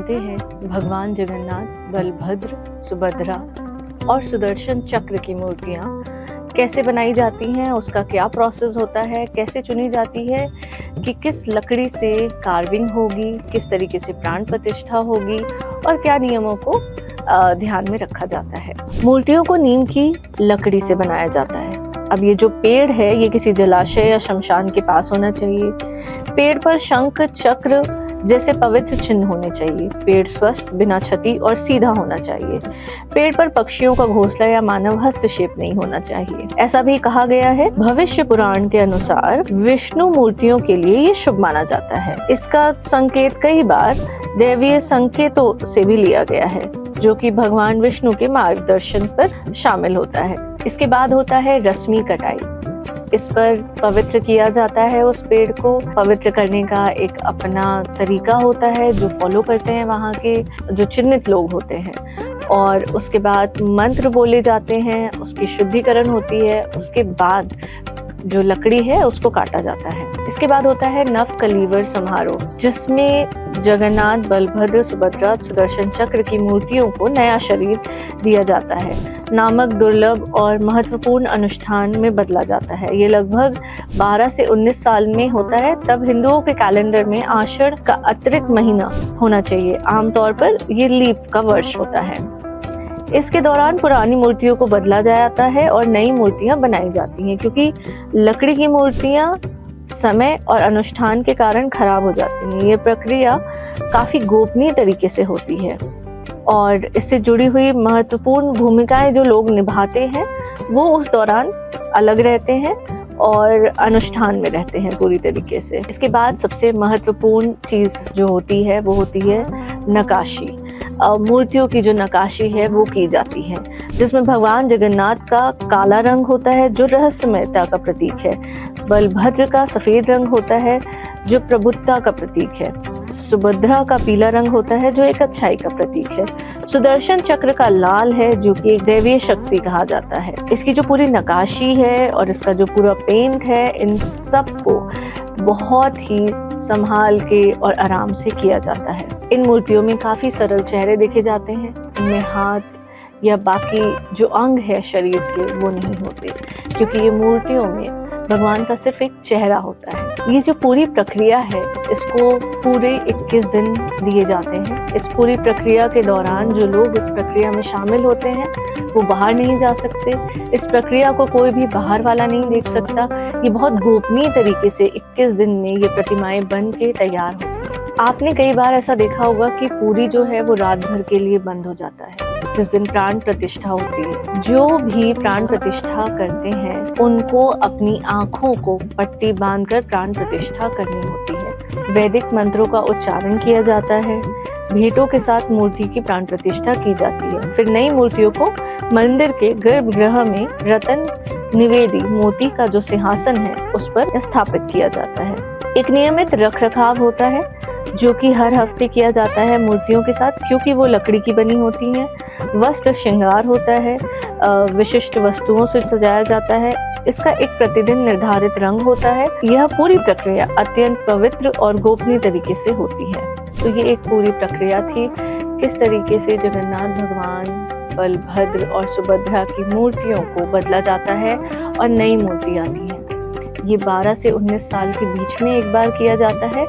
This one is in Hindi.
जानते हैं भगवान जगन्नाथ, बलभद्र, सुभद्रा और सुदर्शन चक्र की मूर्तियाँ कैसे बनाई जाती हैं, उसका क्या प्रोसेस होता है, कैसे चुनी जाती है कि किस लकड़ी से कार्विंग होगी, किस तरीके से प्राण प्रतिष्ठा होगी और क्या नियमों को ध्यान में रखा जाता है। मूर्तियों को नीम की लकड़ी से बनाया जाता है। अब ये जो पेड़ है ये किसी जलाशय या शमशान के पास होना चाहिए। पेड़ पर शंख चक्र जैसे पवित्र चिन्ह होने चाहिए। पेड़ स्वस्थ, बिना क्षति और सीधा होना चाहिए। पेड़ पर पक्षियों का घोंसला या मानव हस्तक्षेप नहीं होना चाहिए। ऐसा भी कहा गया है। भविष्य पुराण के अनुसार विष्णु मूर्तियों के लिए ये शुभ माना जाता है। इसका संकेत कई बार दैवीय संकेतों से भी लिया गया है, जो कि भगवान विष्णु के मार्गदर्शन पर शामिल होता है। इसके बाद होता है रस्मी कटाई। इस पर पवित्र किया जाता है। उस पेड़ को पवित्र करने का एक अपना तरीका होता है जो फॉलो करते हैं वहाँ के जो चिन्हित लोग होते हैं। और उसके बाद मंत्र बोले जाते हैं, उसकी शुद्धिकरण होती है। उसके बाद जो लकड़ी है उसको काटा जाता है। इसके बाद होता है नव कलीवर समारोह, जिसमें जगन्नाथ, बलभद्र, सुभद्रा, सुदर्शन चक्र की मूर्तियों को नया शरीर दिया जाता है। नामक दुर्लभ और महत्वपूर्ण अनुष्ठान में बदला जाता है। ये लगभग 12 से 19 साल में होता है। तब हिंदुओं के कैलेंडर में आषाढ़ का अतिरिक्त महीना होना चाहिए। आमतौर पर ये लीप का वर्ष होता है। इसके दौरान पुरानी मूर्तियों को बदला जाता है और नई मूर्तियां बनाई जाती हैं, क्योंकि लकड़ी की मूर्तियां समय और अनुष्ठान के कारण खराब हो जाती हैं। ये प्रक्रिया काफी गोपनीय तरीके से होती है और इससे जुड़ी हुई महत्वपूर्ण भूमिकाएं जो लोग निभाते हैं वो उस दौरान अलग रहते हैं और अनुष्ठान में रहते हैं पूरी तरीके से। इसके बाद सबसे महत्वपूर्ण चीज जो होती है वो होती है नक्काशी। मूर्तियों की जो नक्काशी है वो की जाती है, जिसमें भगवान जगन्नाथ का काला रंग होता है जो रहस्यमयता का प्रतीक है। बलभद्र का सफेद रंग होता है जो प्रबुद्धता का प्रतीक है। सुभद्रा का पीला रंग होता है जो एक अच्छाई का प्रतीक है। सुदर्शन चक्र का लाल है जो कि एक दैवीय शक्ति कहा जाता है। इसकी जो पूरी नक्काशी है और इसका जो पूरा पेंट है, इन सब को बहुत ही संभाल के और आराम से किया जाता है। इन मूर्तियों में काफी सरल चेहरे देखे जाते हैं। इनमें हाथ या बाकी जो अंग है शरीर के वो नहीं होते, क्योंकि ये मूर्तियों में भगवान का सिर्फ एक चेहरा होता है। ये जो पूरी प्रक्रिया है इसको पूरे 21 दिन दिए जाते हैं। इस पूरी प्रक्रिया के दौरान जो लोग इस प्रक्रिया में शामिल होते हैं वो बाहर नहीं जा सकते। इस प्रक्रिया को कोई भी बाहर वाला नहीं देख सकता। ये बहुत गोपनीय तरीके से 21 दिन में ये प्रतिमाएं बन के तैयार होती हैं। आपने कई बार ऐसा देखा होगा कि पूरी जो है वो रात भर के लिए बंद हो जाता है जिस दिन प्राण प्रतिष्ठा होती है। जो भी प्राण प्रतिष्ठा करते हैं उनको अपनी आँखों को पट्टी बांधकर प्राण प्रतिष्ठा करनी होती है। वैदिक मंत्रों का उच्चारण किया जाता है। भेंटों के साथ मूर्ति की प्राण प्रतिष्ठा की जाती है। फिर नई मूर्तियों को मंदिर के गर्भगृह में रत्न निवेदी मोती का जो सिंहासन है उस पर स्थापित किया जाता है। एक नियमित रखरखाव होता है जो कि हर हफ्ते किया जाता है मूर्तियों के साथ, क्योंकि वो लकड़ी की बनी होती हैं। वस्त्र श्रृंगार होता है, विशिष्ट वस्तुओं से सजाया जाता है। इसका एक प्रतिदिन निर्धारित रंग होता है। यह पूरी प्रक्रिया अत्यंत पवित्र और गोपनीय तरीके से होती है। तो ये एक पूरी प्रक्रिया थी किस तरीके से जगन्नाथ भगवान, बलभद्र और सुभद्रा की मूर्तियों को बदला जाता है और नई मूर्ति आती है। ये 12 से 19 साल के बीच में एक बार किया जाता है।